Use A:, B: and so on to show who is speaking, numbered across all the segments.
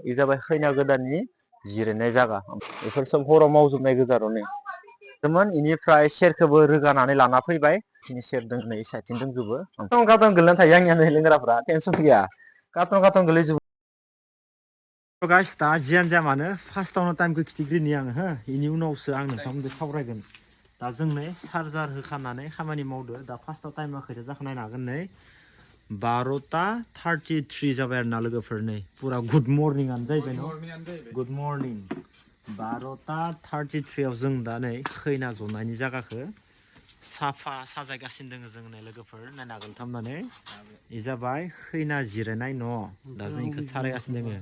A: E जाबाय खैना गोदाननि जिरायनाय जागा बेफोर सब हराव मावजोबनाय गोजा र' नै इनिफ्राय सेरखौबो रोगानानै लाना फैबाय इनि सेर दों नै साइडथिं दंजोबो कार्टन गोलैना थायो आंनिया नै लोंग्राफ्रा टेनसन गैया कार्टन गोलैजोबो गाइस दा जियानो जाया मानो फार्स्टआवनो टाइमखौ खिथिग्रोनि आङो हो इनि उनावसो आं नोंथांमोनजों सावरायगोन दा जों नै चार्जार होखानानै खामानि मावदो दा फार्स्टआव टाइमा खैथा जाखो नायनो हागोन नै 12:33 जाबाय आरो ना लोगोफोर नै पुरा गुड मर्निंआनो जाहैबाय न गुड मर्निं 12:33 आव जों दा नै खैना जनायनि जायगाखौ साफा साजायगासिनो दोङो जों नै लोगोफोर नायनो हागोन थामनानै इ जाबाय खैना जिरायनाय न' दा जों इखौ सारायगासिनो दोङो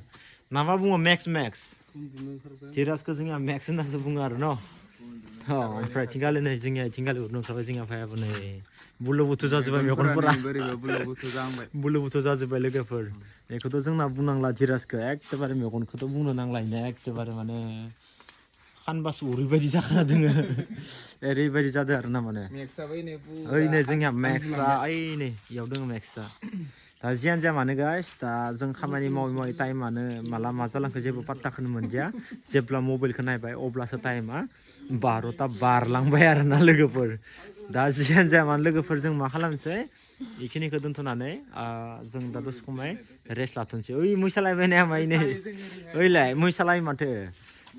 A: नामा बुङो मेक्स जिराजखौ जोंहा मेक्स होननासो बुङो आरो न' ओमफ्राय थिंगालि नै जोंनिया थिंगालि उरनो ओंखारबाय जोंहा भायाबो नै बुलु बुथु जाजोब्बाय मेगनफोरा बुलु बुथु जाजोब्बाय लोगोफोर बेखौथ' जोंना बुंनांला जिराजखौ एखेबारे मेगनखौथ' बुंनो नांला इनिया एखेबारे माने खानबासो उरैबायदि जाखाना दोङो ओरैबायदि जादों आरो ना माने ओइ नै जोंनिया मेक्सआ ओइ नै इयाव दोङो मेक्सआ दा जियानो जाया मानो गाइस दा जों खामानि मावै टाइमानो माला मा जालांखो जेबो पात्ताखौनो मोनदिया जेब्ला मबाइलखौ नायबाय अब्लासो टाइमा 12ता बारलांबाय आरोना लोगोफोर दा जियानो जाया मानो लोगोफोर जों मा खालामसै बेखिनिखौ दोनथ'नानै जों दा दसे समाय रेस्ट लाथ'नोसै ओइ मोसालायबाय नाया माय नै ओइलाय मोसालायो माथो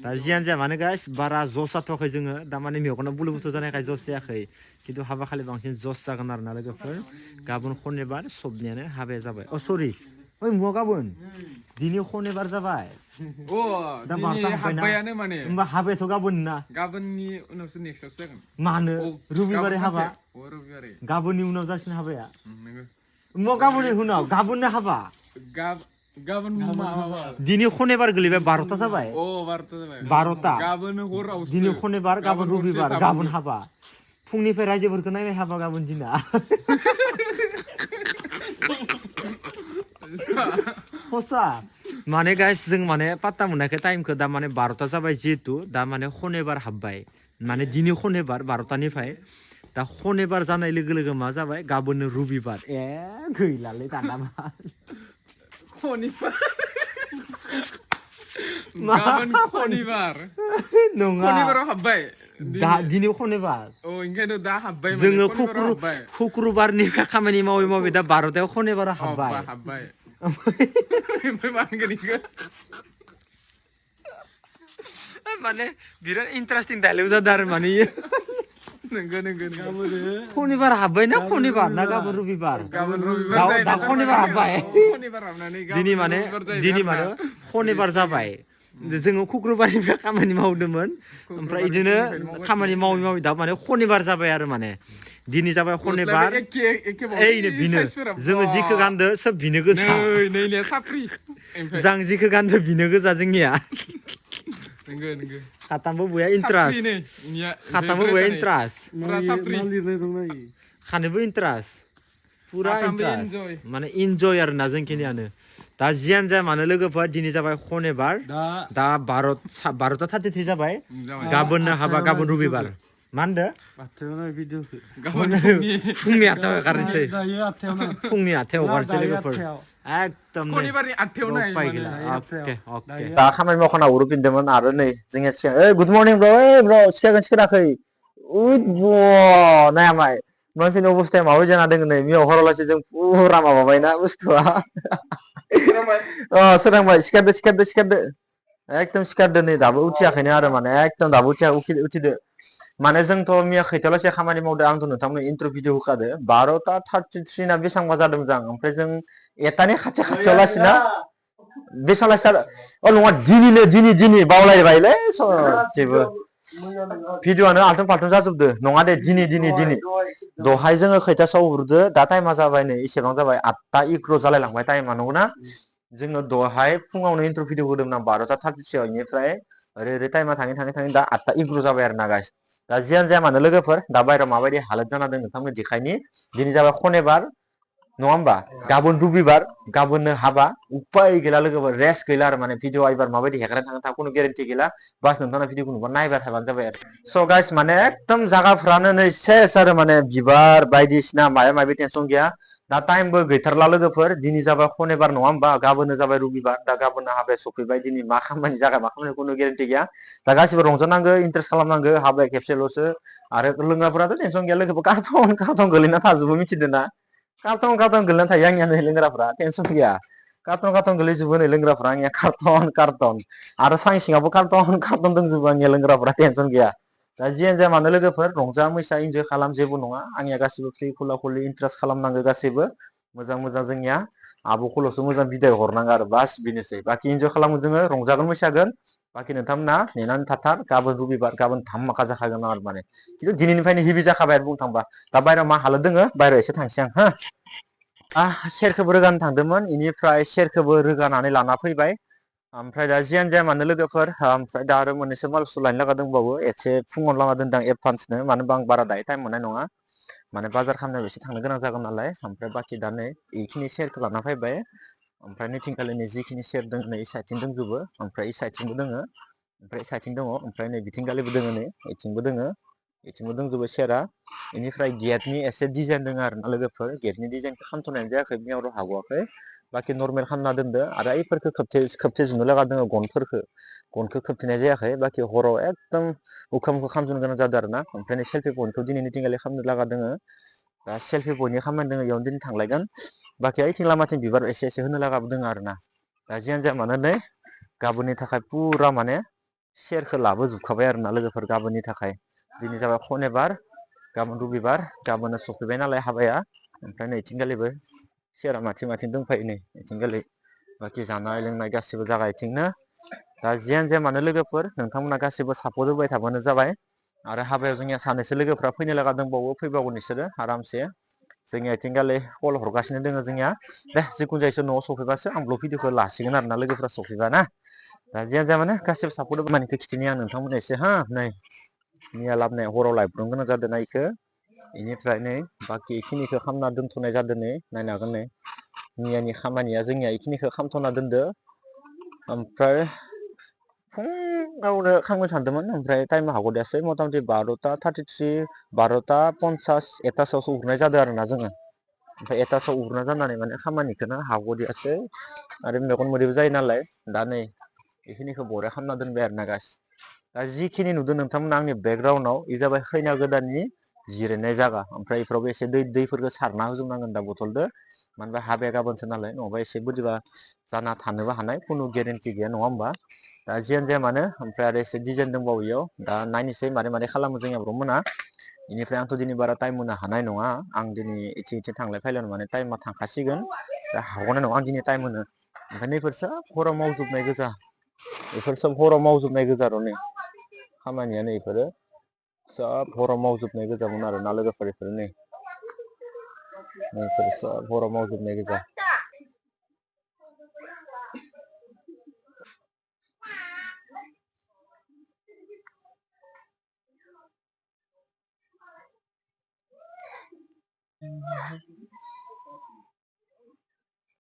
A: दा जियानो जाया मानो गाइस बारा जस जाथ'वाखै जोङो दा माने मेगना बुलु बुथु जानायखाय जस जायाखै खिन्थु हाबा खालि बांसिन जस जागोन आरोना लोगोफोर गाबोन खनिबार सबनियानो हाबाया जाबाय सरि ओइ मुवा गाबोन दिनै खनिबार जाबाय दा हाब्बायानो माने होमबा हाबायाथ' गाबोन ना गाबोननि उनावसो नेक्स्टआवसो जागोन मानो रबिबारै हाबा गाबोननि उनाव जासिनो हाबाया मुवा गाबोननि उनाव गाबोननो हाबा दिनै खनिबार गोलैबाय 12ता जाबाय 12ता दिनै खनिबार गाबोन रबिबार गाबोन हाबा फुंनिफ्राय रायजोफोरखौ नायनाय हाबा गाबोन दिना हसा माने गाइस जों माने पात्ता मोनाखै टाइमखौ दा माने 12ता जाबाय जिहेतु दा माने खनिबार हाबबाय माने दिनै खनिबार 12तानिफ्राय दा खनिबार जानाय लोगो लोगो मा जाबाय गाबोननो रबिबार गैलालै दाना मा गाबोन खनिबार नङा खनिबाराव हाबबाय दा दिनै खनिबार ओंखायनो दा हाबबाय जोङो शुक्रुबारनिफ्राय खामानि मावै दा 12तायाव खनिबाराव हाबबाय ओमफ्राय मा होनगोन इखो माने बिराद इन्टारेस्टिं डायलग जादों आरो माने खनिबार हाबबाय ना खनिबार ना गाबोन रबिबार दा खनिबार हाबबाय दिनै माने खनिबार जाबाय जोङो शुक्रुबारनिफ्राय खामानि मावदोंमोन ओमफ्राय बिदिनो खामानि मावै दा माने खनिबार जाबाय आरो माने दिनै जाबाय खनिबार ओइनो बिनो जोङो जिखौ गानदो सोब बिनो गोजा जों जिखौ गानदो बिनो गोजा जोंनिया खाथामबो बया इन्ट्रास्ट खानोबो इन्ट्रास्ट पुरा इन्ट्रास्ट माने इन्जय आरोना जोंखिनियानो दा जियानो जाया मानो लोगोफोर दिनै जाबाय खनिबार दा 12:33 जाबाय गाबोननो हाबा गाबोन रबिबार मा होनदो फुंनि 8टायाव हगारनोसै फुंनि 8टायाव हगारनोसै लोगोफोर एकदम दा खामानि मावखाना उरुफिनदोंमोन आरो नै जोंनिया सिगां गुड मर्निं ब्र सिखाराखै नाया माय मानसिनि अबस्थाया माबायदि जाना दङ नै मियाव हरालासे जों फुरा माबाबायना बुस्थुआ सोरांबाय सिखारदो एकदम सिखारदो नै दाबो उथियाखैनो आरो माने एकदम दाबो उथिदो माने जोंथ' मैया खैथायावलासे खामानि मावदो आंथ' नोंथांमोन इन्ट्र' भिडिअ होखादो 12:33 ना बेसेबांबा जादों जों ओमफ्राय जों 1टानि खाथियाव लासिना बेसेबां नङा दिनै बावलायबायलै जेबो भिडिअ'आनो आल्टुं फाल्टुं जाजोबदो नङा दे दिनै दहाय जोङो खैथासोआव उरदो दा टाइमा जाबाय नै इसेबां जाबाय 8:11 जालायलांबाय टाइमा नंगौना जोङो दहाय फुङावनो इन्ट्र' भिडिअ होदोंमोन आं 12:33 आव बेनिफ्राय ओरै टाइमा थाङै दा 8:11 जाबाय आरो ना गाइस दा जियानो जाया मानो लोगोफोर दा बायहेरायाव माबायदि हालोद जाना दं नोंथांमोन देखायनि दिनै जाबाय खनिबार नङा होमबा गाबोन रबिबार गाबोननो हाबा उपाय गैला लोगोफोर रेस्ट गैला आरो माने भिडिअ एबार माबायदि हेगारना थाङो खुनु गेरेन्टि गैला बास नोंथांना भिडिअखौ नुबा नायबाय थाबानो जाबाय आरो स' गाइस माने एकदम जागाफ्रानो नै सेस आरो माने बिबार बायदिसिना माबा माबि टेनसन गैया दा टाइमबो गैथारला लोगोफोर दिनै जाबाय शनिबार नङा होमबा गाबोननो जाबाय रबिबार दा गाबोननो हाबाया सफैबाय दिनै मा खामानि जागोन मा खामानि खुनु गेरेन्टि गैया दा गासिबो रंजानांगौ इन्टारेस्ट खालामनांगौ हाबाया खेबसेल'सो आरो लोंग्राफोराथ' टेनसन गैया लोगोफोर कार्टन कार्टन गोलैना थाजोबो मिथिदों ना कार्टन कार्टन गोलैना थायो आंनिया नै लोंग्राफ्रा टेनसन गैया कार्टन कार्टन गोलैजोबो नै लोंग्राफ्रा आंनिया कार्टन कार्टन आरो सां सिङावबो कार्टन कार्टन दंजोबो आंनिया लोंग्राफ्रा टेनसन गैया दा जियानो जाया मानो लोगोफोर रंजा मैसा इन्जय खालाम जेबो नङा आंनिया गासिबो फ्रि खुला खुलि इन्टारेस्ट खालामनांगौ गासैबो मोजां मोजां जोंनिया आब'खौल'सो मोजां बिदाय हरनांगौ आरो बास बेनोसै बाखि इन्जय खालामो जोङो रंजागोन मैसागोन बाखि नोंथांमोना नेनानै थाथार गाबोन रबिबार गाबोन धामाका जाखागोन आरो माने खिन्थु दिनैनिफ्रायनो हेभि जाखाबाय आरो बुंनो थांबा दा बायहेरायाव मा हालोद दोङो बायहेरायाव एसे थांसै आं हो सेरखौबो रोगानो थांदोंमोन इनिफ्राय सेरखौबो रोगानानै लाना फैबाय ओमफ्राय दा जियानो जाया मानो लोगोफोर ओमफ्राय दा आरो मोननैसो माल बुस्थु लायनो लागा दंबावो एसे फुङावनो लाना दोनदां एडभान्सनो मानो होनबा आं बारा दायो टाइम मोननाय नङा माने बाजार खालामनायाव एसे थांनो गोनां जागोन नालाय ओमफ्राय बाखि दा नै बेखिनि सेरखौ लाना फैबाय ओमफ्राय नैथिंखालिनि जिखिनि सेर दङ नै इ साइडथिं दंजोबो ओमफ्राय इ साइडथिंबो दोङो ओमफ्राय इ साइडथिं दङ ओमफ्राय नै बिथिंगालिबो दोङो नै इथिंबो दोङो इथिंबो दंजोबो सेरा बेनिफ्राय गेटनि एसे डिजाइन दङ आरो ना लोगोफोर गेटनि डिजाइनखौ खालामथ'नाय जायाखै मैयाव हाग'वाखै बाखि नर्मेल खालामना दोनदो आरो ऐफोरखौ खोबथेजोबनो लागा दङ गनखौ खोबथेनाय जायाखै बाखि हराव एकदम उखामखौ खालामजोबनो गोनां जादों आरो ना ओमफ्राय नै सेल्फि पइन्टखौ दिनै निथिंगालि खालामनो लागा दोङो दा सेल्फि पइन्टनि खामानि दङ इयावनो दिनै थांलायगोन बाखि ओइथिं लामाथिं बिबार एसे एसे होनो लागाबो दङ आरो ना दा जियानो जाया मानो नै गाबोननि थाखाय पुरा माने सेरखौ लाबोजोबखाबाय आरो ना लोगोफोर गाबोननि थाखाय दिनै जाबाय शनिबार गाबोन रबिबार गाबोननो सफैबाय नालाय हाबाया ओमफ्राय नै इथिंगालिबो सेरा माथिं माथिं दंफायो नै इथिंगालि बाखि जानाय लोंनाय गासिबो जागा इथिंनो दा जियानो जाया मानो लोगोफोर नोंथांमोना गासिबो सापर्ट होबाय थाबानो जाबाय आरो हाबायाव जोंनिया सानैसो लोगोफ्रा फैनो लागा दंबावो फैबावगोन बिसोरो आरामसे जोंनिया इथिंगालि कल हरगासिनो दोङो जोंनिया दे जिखुनु जाया इसोर न'आव सफैबासो आं ब्लग भिडिअखौ लासिगोन आरो ना लोगोफ्रा सफैबा ना दा जियानो जाया मानो गासिबो सापर्ट होबाय मानिखौ खिथिनि आं नोंथांमोननो एसे हा नै मैया लाबोनाय हराव लायब्रबनो गोनां जादों ना इखौ बेनिफ्राय नै बाखि इखिनिखौ खालामना दोनथ'नाय जादों नै नायनो हागोन नै मैयानि खामानिया जोंनिया इखिनिखौ खालामथ'ना दोनदो ओमफ्राय फुङावनो खालामनो सानदोंमोन ओमफ्राय टाइमा हाग'दियासै मथा मथि 12:33 12:50 एकथासोआवसो उरनाय जादों आरो ना जोङो ओमफ्राय एकथासोआव उरना जानानै माने खामानिखौनो हाग'दियासै आरो मेगन मोदैबो जायो नालाय दा नै बेखिनिखौ बरिया खालामना दोनबाय आरो ना गासै दा जिखिनि नुदों नोंथांमोना आंनि बेकग्राउन्डआव इ जाबाय खैना गोदाननि जिरायनाय जागा ओमफ्राय इफोरावबो एसे दैफोरखौ सारना होजोबनांगोन दा बथलदो मानो होनबा हाबाया गाबोनसो नालाय नङाबा एसे बोरैबा जाना थानोबो हानाय खुनु गेरेन्टि गैया नङा होमबा दा जियानो जाया मानो ओमफ्राय आरो एसे डिजाइन दंबावो इयाव दा नायनोसै मारै मारै खालामो जोंनिया ब्र'मोना बेनिफ्राय आंथ' दिनै बारा टाइम होनो हानाय नङा आं दिनै इथिं थांलाय फैलाय माने टाइमा थांखासिगोन दा हाग'नाय नङा आं दिनै टाइम होनो ओमफ्राय नैफोर सोब हराव मावजोबनाय गोजा बेफोर सब हराव मावजोबनाय गोजा र' नै खामानिया नै इफोरो सब हराव मावजोबनाय गोजामोन आरो ना लोगोफोर इफोरो नैफोर सब हराव मावजोबनाय गोजा